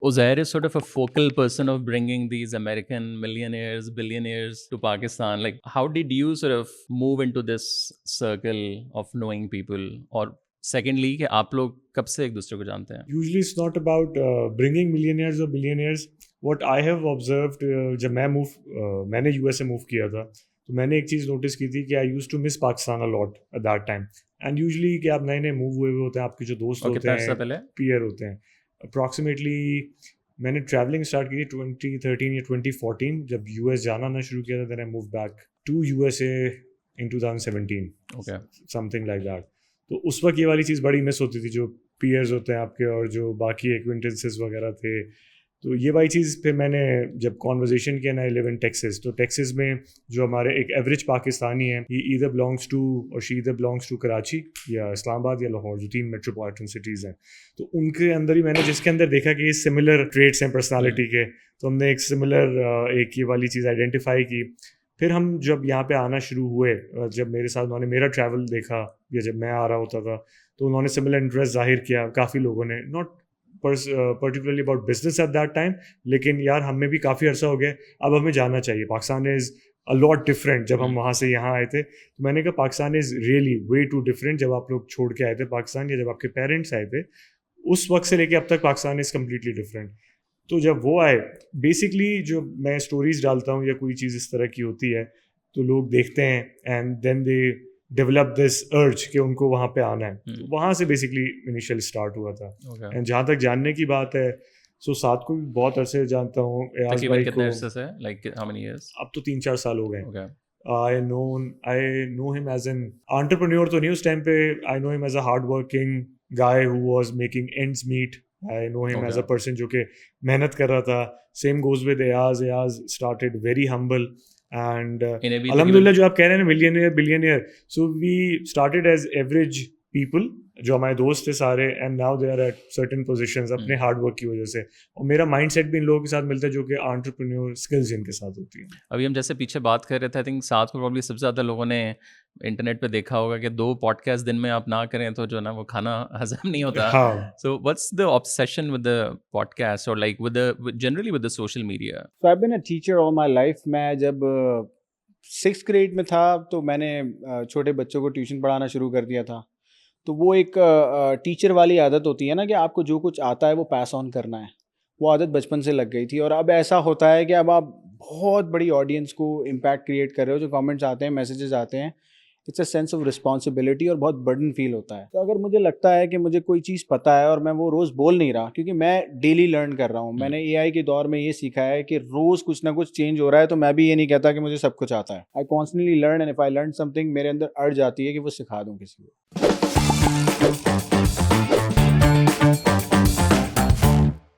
Uzair is sort of a focal person of bringing these American millionaires, billionaires to Pakistan. Like, how did you sort of move into this circle of knowing people? Or secondly, कि आप लोग कब से एक दूसरे को जानते हैं? Usually it's not about bringing millionaires or billionaires. What I have observed, जब मैंने USA मूव किया था, तो मैंने एक चीज़ नोटिस की थी कि I use to miss Pakistan a lot at that time. And usually कि आप नए नए मूव हुए होते हैं, आपके जो दोस्त होते हैं, पीयर होते हैं. अप्रॉक्सीमेटली मैंने ट्रैवलिंग स्टार्ट की 2013 या 2014 जब यूएस जाना ना शुरू किया था. Then I move back to USA in 2017, something like that. तो उस वक्त ये वाली चीज़ बड़ी मिस होती थी, जो पीयर्स होते हैं आपके और जो बाकी एक्विंटेंसेस वगैरह थे. तो ये वाली चीज़ फिर मैंने जब कॉन्वर्जेशन किया ना, आई लिव इन टेक्सास, तो टेक्सास में जो हमारे एक एवरेज पाकिस्तानी है, ही ईदर बिलोंग्स टू और she either belongs to Karachi या इस्लामाबाद या लाहौर, जो 3 मेट्रोपॉलिटन सिटीज़ हैं. तो उनके अंदर ही मैंने जिसके अंदर देखा कि ये सिमिलर ट्रेड्स हैं पर्सनालिटी के, तो हमने एक सिमिलर एक ये वाली चीज़ आइडेंटिफाई की. फिर हम जब यहाँ पे आना शुरू हुए, जब मेरे साथ उन्होंने मेरा ट्रैवल देखा या जब मैं आ रहा होता था, तो उन्होंने सिमिलर इंटरेस्ट जाहिर किया. काफ़ी लोगों ने, not particularly about business at that time, लेकिन यार हमें भी काफ़ी अर्सा हो गया, अब हमें जाना चाहिए. Pakistan is a lot different. जब हम वहाँ से यहाँ आए थे, तो मैंने कहा Pakistan is really way too different. जब आप लोग छोड़ के आए थे पाकिस्तान, या जब आपके पेरेंट्स आए थे, उस वक्त से लेके अब तक पाकिस्तान इज़ कम्प्लीटली डिफरेंट. तो जब वो आए, बेसिकली जो मैं स्टोरीज डालता हूँ या कोई चीज़ इस तरह की होती है, तो लोग देखते हैं and then they develop this urge कि उनको वहाँ पे आना है. तो वहाँ से बेसिकली इनिशियल स्टार्ट हुआ था. एंड जहाँ तक जानने की बात है, सो साथ को भी बहुत अरसे जानता हूँ. कितने अरसे से? Like how many years? अब तो 3-4 साल हो गए. I know him as an entrepreneur तो नहीं उस टाइम पे. I know him as a hard working guy who was making ends meet. I know him as a person जो कि मेहनत कर रहा था. Same goes with Ayaz. Ayaz started very humble. And अल्हम्दुलिल्लाह, जो आप कह रहे हैं ना, millionaire billionaire, so we started as average people, जो हमारे दोस्त थे सारे, and now they are at certain positions अपने हार्ड वर्क की वजह से. और मेरा माइंडसेट भी इन लोगों के साथ मिलता है जो कि एंटरप्रेन्योर स्किल्स जिनके साथ होती हैं. अभी हम जैसे पीछे बात कर रहे थे, आई थिंक साथ को प्रॉब्ली सबसे ज़्यादा लोगों ने इंटरनेट पे देखा होगा कि 2 पॉडकास्ट दिन में आप ना करें तो जो ना वो खाना हजम नहीं होता. So what's the obsession with the podcast और like with the generally with the social media? So I have been a teacher all my life. मैं जब 6th ग्रेड में था, तो मैंने छोटे बच्चों को ट्यूशन पढ़ाना शुरू कर दिया था. तो वो एक टीचर वाली आदत होती है ना, कि आपको जो कुछ आता है वो पास ऑन करना है. वो आदत बचपन से लग गई थी. और अब ऐसा होता है कि अब आप बहुत बड़ी ऑडियंस को इम्पैक्ट क्रिएट कर रहे हो. जो कमेंट्स आते हैं, मैसेजेस आते हैं, it's a sense of responsibility और बहुत बर्डन फील होता है. तो अगर मुझे लगता है कि मुझे कोई चीज़ पता है और मैं वो रोज़ बोल नहीं रहा, क्योंकि मैं डेली लर्न कर रहा हूँ. मैंने AI के दौर में ये सीखा है कि रोज़ कुछ ना कुछ चेंज हो रहा है. तो मैं भी ये नहीं कहता कि मुझे सब कुछ आता है. आई constantly learn, and if I learn something, मेरे अंदर अर्ज आती है कि वो सिखा दूँ किसी को.